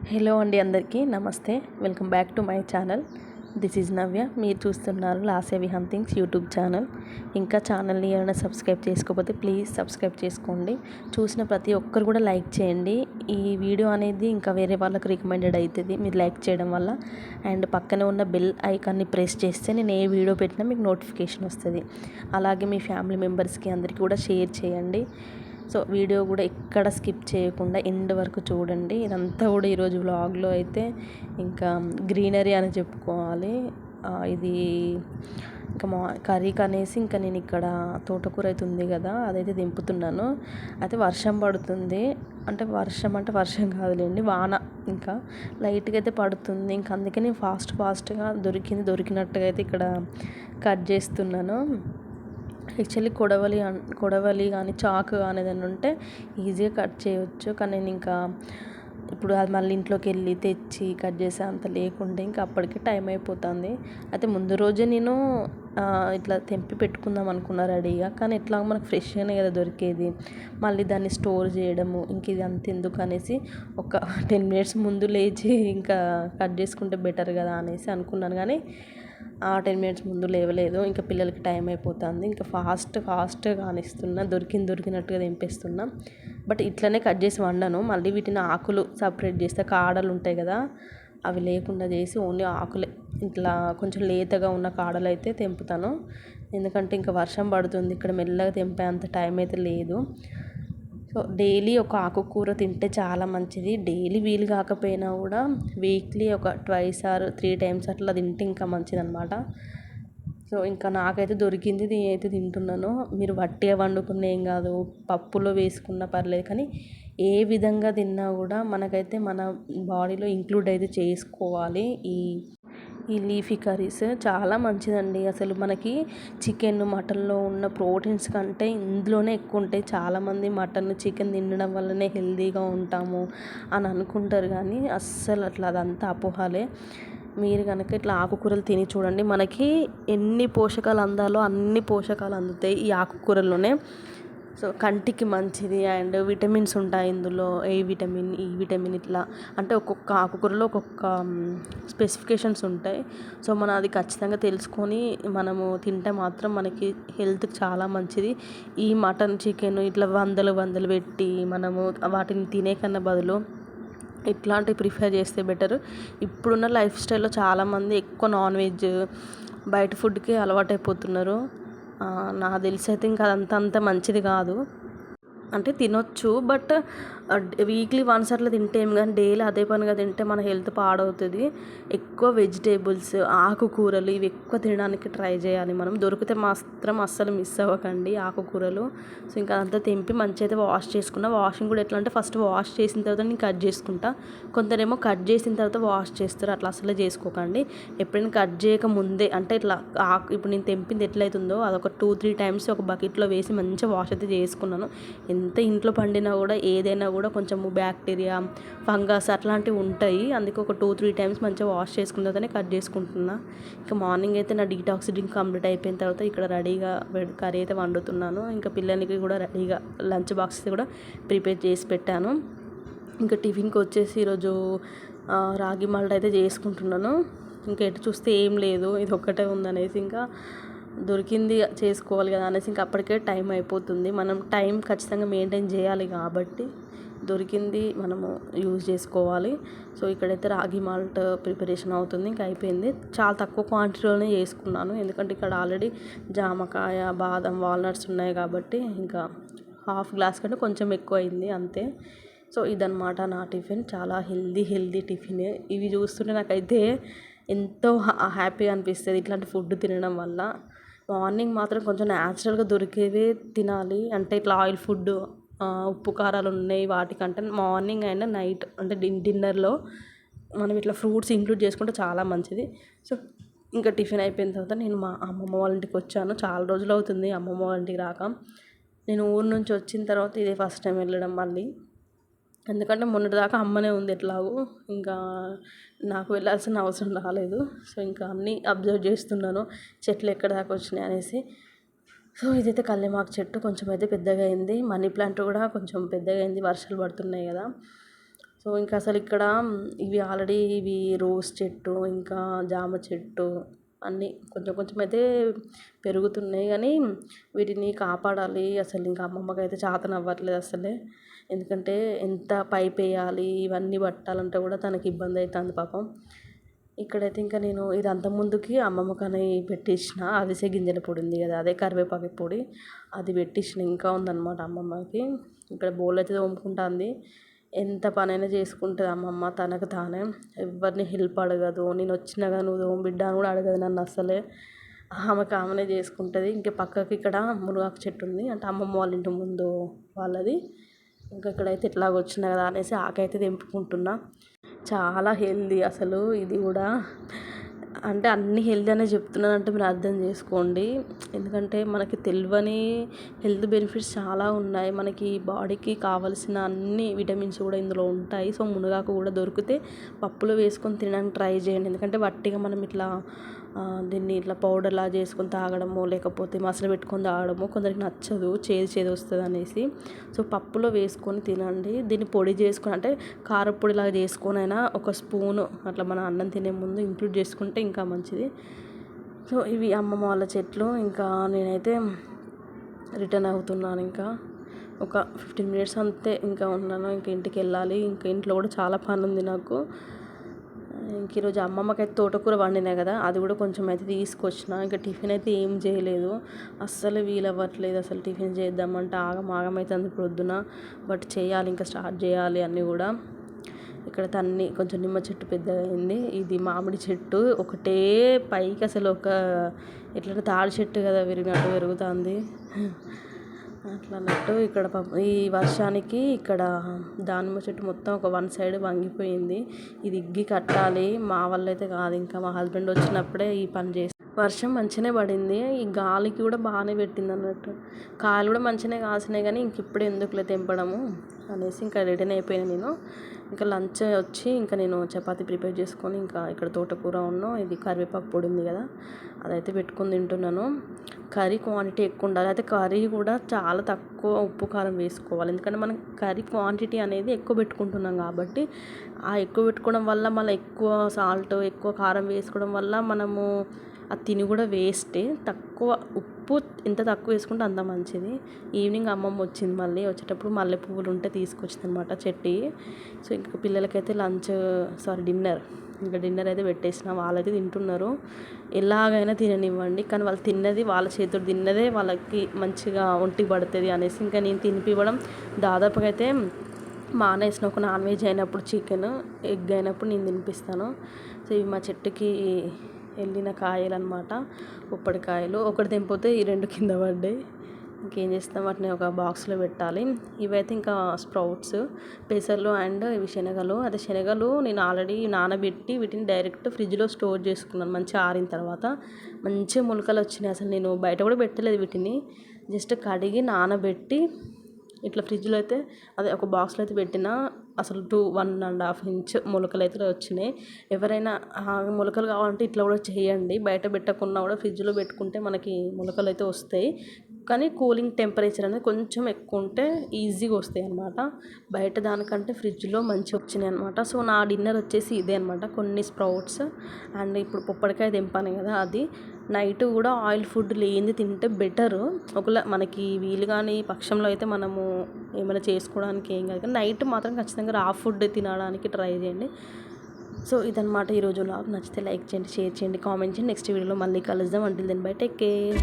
Hello అండి, అందరికీ నమస్తే. Welcome back to my channel. This is Navya. మీరు చూస్తున్నారు Lasya Vihaan things YouTube channel. ఇంకా ఛానల్ని ఏమైనా సబ్స్క్రైబ్ చేసుకోకపోతే ప్లీజ్ సబ్స్క్రైబ్ చేసుకోండి. చూసిన ప్రతి ఒక్కరు కూడా లైక్ చేయండి. ఈ వీడియో అనేది ఇంకా వేరే వాళ్ళకి రికమెండెడ్ అవుతుంది మీరు లైక్ చేయడం వల్ల. అండ్ పక్కనే ఉన్న బెల్ ఐకాన్ని ప్రెస్ చేస్తే నేను ఏ వీడియో పెట్టినా మీకు నోటిఫికేషన్ వస్తుంది. అలాగే మీ ఫ్యామిలీ మెంబర్స్కి అందరికీ కూడా షేర్ చేయండి. సో వీడియో కూడా ఎక్కడ స్కిప్ చేయకుండా ఎండ్ వరకు చూడండి. ఇదంతా కూడా ఈరోజు వ్లాగ్లో అయితే ఇంకా గ్రీనరీ అని చెప్పుకోవాలి. ఇది ఇంకా కర్రీకి అనేసి ఇంకా నేను ఇక్కడ తోటకూర అయితే ఉంది కదా, అదైతే దింపుతున్నాను. అయితే వర్షం పడుతుంది. అంటే వర్షం కాదులేండి, వాన ఇంకా లైట్గా అయితే పడుతుంది. ఇంకా అందుకే నేను ఫాస్ట్గా దొరికినట్టుగా అయితే ఇక్కడ కట్ చేస్తున్నాను. యాక్చువల్లీ కొడవలి కానీ చాకు కానీ ఏదైనా ఉంటే ఈజీగా కట్ చేయవచ్చు. కానీ నేను ఇంకా ఇప్పుడు అది మళ్ళీ ఇంట్లోకి వెళ్ళి తెచ్చి కట్ చేసే అంత లేకుంటే ఇంకా అప్పటికి టైం అయిపోతుంది. అయితే ముందు రోజే నేను ఇట్లా తెంపి పెట్టుకుందాం అనుకున్నా రెడీగా. కానీ ఎట్లా మనకు ఫ్రెష్గానే కదా దొరికేది, మళ్ళీ దాన్ని స్టోర్ చేయడము ఇంక ఇది అంత ఎందుకు అనేసి ఒక 10 మినిట్స్ ముందు లేచి ఇంకా కట్ చేసుకుంటే బెటర్ కదా అనేసి అనుకున్నాను. కానీ 10 మినిట్స్ ముందు లేవలేదు. ఇంకా పిల్లలకి టైం అయిపోతుంది. ఇంకా ఫాస్ట్గా కానిస్తున్నా, దొరికినట్టుగా తెంపేస్తున్నా. బట్ ఇట్లనే కట్ చేసి వండను. మళ్ళీ వీటిని ఆకులు సపరేట్ చేస్తే కాడలు ఉంటాయి కదా, అవి లేకుండా చేసి ఓన్లీ ఆకులే ఇట్లా కొంచెం లేతగా ఉన్న కాడలు అయితే తెంపుతాను. ఎందుకంటే ఇంకా వర్షం పడుతుంది, ఇక్కడ మెల్లగా తెంపే అంత టైం అయితే లేదు. సో డైలీ ఒక ఆకుకూర తింటే చాలా మంచిది. డైలీ వీలు కాకపోయినా కూడా వీక్లీ ఒక 2 ఆర్ 3 టైమ్స్ అట్లా తింటే ఇంకా మంచిదన్నమాట. సో ఇంకా నాకైతే దొరికింది, నేనైతే తింటున్నాను. మీరు వట్టిగా వండుకున్న ఏం కాదు, పప్పులో వేసుకున్నా పర్లేదు. కానీ ఏ విధంగా తిన్నా కూడా మనకైతే మన బాడీలో ఇంక్లూడ్ అయితే చేసుకోవాలి. ఈ లీఫీ కర్రీస్ చాలా మంచిదండి. అసలు మనకి చికెన్ మటన్లో ఉన్న ప్రోటీన్స్ కంటే ఇందులోనే ఎక్కువ ఉంటాయి. చాలామంది మటన్ చికెన్ తినడం వల్లనే హెల్తీగా ఉంటాము అని అనుకుంటారు, కానీ అస్సలు అదంతా అపోహలే. మీరు కనుక ఇట్లా ఆకుకూరలు తిని చూడండి, మనకి ఎన్ని పోషకాలు అందాలో అన్ని పోషకాలు అందుతాయి ఈ ఆకుకూరల్లోనే. సో కంటికి మంచిది. అండ్ విటమిన్స్ ఉంటాయి ఇందులో, ఈ విటమిన్ ఇట్లా అంటే ఒక్కొక్క ఆకుకూరలో ఒక్కొక్క స్పెసిఫికేషన్స్ ఉంటాయి. సో మనం అది ఖచ్చితంగా తెలుసుకొని మనము తింటే మాత్రం మనకి హెల్త్కి చాలా మంచిది. ఈ మటన్ చికెన్ ఇట్లా వందలు పెట్టి మనము వాటిని తినే కన్నా బదులు ఇట్లాంటివి ప్రిఫర్ చేస్తే బెటర్. ఇప్పుడున్న లైఫ్ స్టైల్లో చాలామంది ఎక్కువ నాన్ వెజ్ బయట ఫుడ్కి అలవాటైపోతున్నారు. నాకు తెలిసి అయితే ఇంకా అంత మంచిది కాదు. అంటే తినొచ్చు, బట్ వీక్లీ వన్స్ అట్లా తింటే ఏం, కానీ డైలీ అదే పనిగా తింటే మన హెల్త్ పాడవుతుంది. ఎక్కువ వెజిటేబుల్స్ ఆకుకూరలు ఇవి ఎక్కువ తినడానికి ట్రై చేయాలి. మనం దొరికితే మాత్రం అస్సలు మిస్ అవ్వకండి ఆకుకూరలు. సో ఇంకా అదంతా తెంపి మంచిగా అయితే వాష్ చేసుకున్నా. వాషింగ్ కూడా ఎట్లా అంటే ఫస్ట్ వాష్ చేసిన తర్వాత నేను కట్ చేసుకుంటా. కొందరేమో కట్ చేసిన తర్వాత వాష్ చేస్తారు, అట్లా అసలే చేసుకోకండి. ఎప్పుడైనా కట్ చేయక ముందే అంటే ఇట్లా ఇప్పుడు నేను తెంపింది ఎట్లయితుందో అదొక 2-3 టైమ్స్ ఒక బకెట్లో వేసి మంచిగా వాష్ అయితే చేసుకున్నాను. ఎంత ఇంట్లో పండినా కూడా ఏదైనా కూడా కొంచెము బ్యాక్టీరియా ఫంగస్ అట్లాంటివి ఉంటాయి. అందుకే ఒక 2-3 టైమ్స్ మంచిగా వాష్ చేసుకున్న తర్వాతనే కట్ చేసుకుంటున్నా. ఇంకా మార్నింగ్ అయితే నా డీటాక్స్ డ్రింక్ కంప్లీట్ అయిపోయిన తర్వాత ఇక్కడ రెడీగా కర్రీ అయితే వండుతున్నాను. ఇంకా పిల్లలకి కూడా రెడీగా లంచ్ బాక్స్ కూడా ప్రిపేర్ చేసి పెట్టాను. ఇంకా టిఫిన్కి వచ్చేసి ఈరోజు రాగి మాల్ట్ అయితే చేసుకుంటున్నాను. ఇంకా ఎటు చూస్తే ఏం లేదు, ఇది ఒక్కటే ఉందనేసి ఇంకా దొరికింది చేసుకోవాలి కదా అనేసి ఇంకా అప్పటికే టైం అయిపోతుంది. మనం టైం ఖచ్చితంగా మెయింటైన్ చేయాలి కాబట్టి దొరికింది మనము యూజ్ చేసుకోవాలి. సో ఇక్కడైతే రాగి మాల్ట్ ప్రిపరేషన్ అవుతుంది. ఇంకా అయిపోయింది. చాలా తక్కువ క్వాంటిటీలోనే చేసుకున్నాను, ఎందుకంటే ఇక్కడ ఆల్రెడీ జామకాయ బాదం వాల్నట్స్ ఉన్నాయి కాబట్టి ఇంకా హాఫ్ గ్లాస్ కంటే కొంచెం ఎక్కువ అయింది అంతే. సో ఇదన్నమాట నా టిఫిన్. చాలా హెల్దీ టిఫిన్. ఇవి చూస్తుంటే నాకైతే ఎంతో హ్యాపీగా అనిపిస్తుంది ఇట్లాంటి ఫుడ్ తినడం వల్ల. మార్నింగ్ మాత్రం కొంచెం న్యాచురల్గా దొరికేవే తినాలి. అంటే ఇట్లా ఆయిల్ ఫుడ్ ఉప్పు కారాలు ఉన్నాయి వాటికంటే మార్నింగ్ అయినా నైట్ అంటే డిన్నర్లో మనం ఇట్లా ఫ్రూట్స్ ఇంక్లూడ్ చేసుకుంటే చాలా మంచిది. సో ఇంకా టిఫిన్ అయిపోయిన తర్వాత నేను మా అమ్మమ్మ వాళ్ళ ఇంటికి వచ్చాను. చాలా రోజులు అవుతుంది అమ్మమ్మ వాళ్ళ ఇంటికి రాక. నేను ఊరు నుంచి వచ్చిన తర్వాత ఇదే ఫస్ట్ టైం వెళ్ళడం మళ్ళీ. ఎందుకంటే మొన్నటిదాకా అమ్మనే ఉంది ఎట్లాగో, ఇంకా నాకు వెళ్ళాల్సిన అవసరం రాలేదు. సో ఇంకా అన్నీ అబ్జర్వ్ చేస్తున్నాను చెట్లు ఎక్కడ దాకా వచ్చినాయి అనేసి. సో ఇదైతే కల్లిమాకు చెట్టు కొంచెం అయితే పెద్దగా అయింది. మనీ ప్లాంట్ కూడా కొంచెం పెద్దగా అయింది, వర్షాలు పడుతున్నాయి కదా. సో ఇంకా అసలు ఇక్కడ ఇవి ఆల్రెడీ ఇవి రోజ్ చెట్టు ఇంకా జామ చెట్టు అన్నీ కొంచెం కొంచెం అయితే పెరుగుతున్నాయి, కానీ వీటిని కాపాడాలి. అసలు ఇంకా అమ్మమ్మకి అయితే చేతనవ్వట్లేదు అసలే. ఎందుకంటే ఎంత పైప్ వేయాలి ఇవన్నీ పట్టాలంటే కూడా తనకి ఇబ్బంది అవుతుంది పాపం. ఇక్కడైతే ఇంకా నేను ఇది అంత ముందుకి అమ్మమ్మకని పెట్టించిన అవిసె గింజల పొడి ఉంది కదా, అదే కరివేపాకు పొడి, అది పెట్టించిన ఇంకా ఉందన్నమాట అమ్మమ్మకి. ఇక్కడ బోల్ అయితే తోముకుంటుంది. ఎంత పనైనా చేసుకుంటుంది అమ్మమ్మ తనకు తానే, ఎవరిని హెల్ప్ అడగదు. నేను వచ్చినా కదా నువ్వు తోము బిడ్డ అని కూడా అడగదు నన్ను అసలే. ఆమెకు ఆమెనే చేసుకుంటుంది. ఇంకా పక్కకి ఇక్కడ మునగాకు చెట్టు ఉంది, అంటే అమ్మమ్మ వాళ్ళ ఇంటి ముందు వాళ్ళది. ఇంకా ఇక్కడైతే ఎట్లాగ వచ్చినా కదా అనేసి ఆకైతే తెంపుకుంటున్నా. చాలా హెల్దీ అసలు ఇది కూడా, అంటే అన్ని హెల్దీ అనే చెప్తున్నానంటే మీరు అర్థం చేసుకోండి. ఎందుకంటే మనకి తెలియని హెల్త్ బెనిఫిట్స్ చాలా ఉన్నాయి. మనకి బాడీకి కావాల్సిన అన్ని విటమిన్స్ కూడా ఇందులో ఉంటాయి. సో మునగాకు కూడా దొరికితే పప్పులో వేసుకొని తినడానికి ట్రై చేయండి. ఎందుకంటే వట్టిగా మనం ఇట్లా దీన్ని ఇట్లా పౌడర్లా చేసుకొని తాగడము, లేకపోతే మసాలా పెట్టుకొని తాగడము కొందరికి నచ్చదు, చేదు వస్తుంది అనేసి. సో పప్పులో వేసుకొని తినండి. దీన్ని పొడి చేసుకొని అంటే కారపొడిలాగా చేసుకొని అయినా ఒక స్పూను అట్లా మన అన్నం తినే ముందు ఇంక్లూడ్ చేసుకుంటే ఇంకా మంచిది. సో ఇవి అమ్మమ్మ వాళ్ళ చెట్లు. ఇంకా నేనైతే రిటర్న్ అవుతున్నాను. ఇంకా ఒక 15 minutes అంతే ఇంకా ఉన్నాను. ఇంకా ఇంటికి వెళ్ళాలి. ఇంకా ఇంట్లో కూడా చాలా పని ఉంది నాకు. ఇంక ఈరోజు అమ్మమ్మకి అయితే తోటకూర వండినా కదా, అది కూడా కొంచెం అయితే తీసుకొచ్చిన. ఇంకా టిఫిన్ అయితే ఏం చేయలేదు, అస్సలు వీలవ్వట్లేదు. అసలు టిఫిన్ చేద్దామంటే ఆగం అవుతుంది ప్రొద్దున. బట్ చేయాలి, ఇంకా స్టార్ట్ చేయాలి అన్నీ కూడా. ఇక్కడ అన్నీ కొంచెం నిమ్మ చెట్టు పెద్దగా అయింది. ఇది మామిడి చెట్టు ఒకటే పైకి అసలు ఒక ఎట్లా తాడి చెట్టు కదా విరిగినట్టు పెరుగుతుంది అట్లా అన్నట్టు. ఇక్కడ ఈ వర్షానికి ఇక్కడ దానిమ్మ చెట్టు మొత్తం ఒక వన్ సైడ్ వంగిపోయింది. ఇది ఇగ్గి కట్టాలి. మా వల్ల అయితే కాదు, ఇంకా మా హస్బెండ్ వచ్చినప్పుడే ఈ పని చేసి. వర్షం మంచిగానే పడింది, ఈ గాలికి కూడా బాగానే పెట్టింది అన్నట్టు. కాయలు కూడా మంచిగానే కాసినాయి, కానీ ఇంక ఇప్పుడు ఎందుకులే తెంపడము అనేసి ఇంకా రిటర్న్ అయిపోయాను నేను. ఇంకా లంచ్ వచ్చి ఇంకా నేను చపాతీ ప్రిపేర్ చేసుకొని ఇంకా ఇక్కడ తోటకూర ఇది కరివేపాకు పొడి ఉంది కదా, అదైతే పెట్టుకొని తింటున్నాను. కర్రీ క్వాంటిటీ ఎక్కువ ఉండాలి. అయితే కర్రీ కూడా చాలా తక్కువ ఉప్పు కారం వేసుకోవాలి. ఎందుకంటే మనం కర్రీ క్వాంటిటీ అనేది ఎక్కువ పెట్టుకుంటున్నాం కాబట్టి, ఆ ఎక్కువ పెట్టుకోవడం వల్ల మళ్ళీ ఎక్కువ సాల్ట్ ఎక్కువ కారం వేసుకోవడం వల్ల మనము అది తిని కూడా వేస్టే. తక్కువ ఉప్పు ఎంత తక్కువ వేసుకుంటే అంత మంచిది. ఈవినింగ్ అమ్మమ్మ వచ్చింది, మళ్ళీ వచ్చేటప్పుడు మల్లె పువ్వులు ఉంటే తీసుకొచ్చింది అనమాట చెట్టి. సో ఇంకా పిల్లలకైతే డిన్నర్ అయితే పెట్టేసిన. వాళ్ళైతే తింటున్నారు. ఎలాగైనా తిననివ్వండి, కానీ వాళ్ళు తిన్నది వాళ్ళ చేతుడు తిన్నదే వాళ్ళకి మంచిగా ఒంటికి పడుతుంది అనేసి ఇంకా నేను తినిపివ్వడం దాదాపుగా అయితే మానేసిన. ఒక నాన్ వెజ్ అయినప్పుడు చికెన్ ఎగ్ అయినప్పుడు నేను తినిపిస్తాను. సో ఇవి మా చెట్టుకి వెళ్ళిన కాయలు అనమాట, పొప్పడికాయలు. ఒకటి తెంపితే ఈ 2 కింద పడ్డాయి. ఇంకేం చేస్తాం, వాటిని ఒక బాక్స్లో పెట్టాలి. ఇవైతే ఇంకా స్ప్రౌట్స్, పెసర్లు అండ్ ఇవి శనగలు. అదే శనగలు నేను ఆల్రెడీ నానబెట్టి వీటిని డైరెక్ట్ ఫ్రిడ్జ్లో స్టోర్ చేసుకున్నాను. మంచిగా ఆరిన తర్వాత మంచిగా మొలకలు వచ్చినాయి. అసలు నేను బయట కూడా పెట్టలేదు వీటిని, జస్ట్ కడిగి నానబెట్టి ఇట్లా ఫ్రిడ్జ్లో అయితే అదే ఒక బాక్స్లో అయితే పెట్టిన. అసలు 1.5 inch మొలకలు అయితే వచ్చినాయి. ఎవరైనా మొలకలు కావాలంటే ఇట్లా కూడా చేయండి. బయట పెట్టకుండా కూడా ఫ్రిడ్జ్లో పెట్టుకుంటే మనకి మొలకలు అయితే వస్తాయి. కానీ కూలింగ్ టెంపరేచర్ అనేది కొంచెం ఎక్కువ ఉంటే ఈజీగా వస్తాయి అనమాట. బయట దానికంటే ఫ్రిడ్జ్లో మంచిగా వచ్చినాయి అనమాట. సో నా డిన్నర్ వచ్చేసి ఇదే అనమాట, కొన్ని స్ప్రౌట్స్ అండ్ ఇప్పుడు పొప్పడికాయ తెంపాను కదా అది. నైట్ కూడా ఆయిల్ ఫుడ్ లేనిది తింటే బెటరు. ఒకవేళ మనకి వీలు కానీ పక్షంలో అయితే మనము ఏమైనా చేసుకోవడానికి ఏం కాదు, కానీ నైట్ మాత్రం ఖచ్చితంగా రా ఫుడ్ తినడానికి ట్రై చేయండి. సో ఇదన్నమాట ఈరోజు నాకు నచ్చితే లైక్ చేయండి, షేర్ చేయండి, కామెంట్ చేయండి. నెక్స్ట్ వీడియోలో మళ్ళీ కలుద్దాం. Until then bye, take care.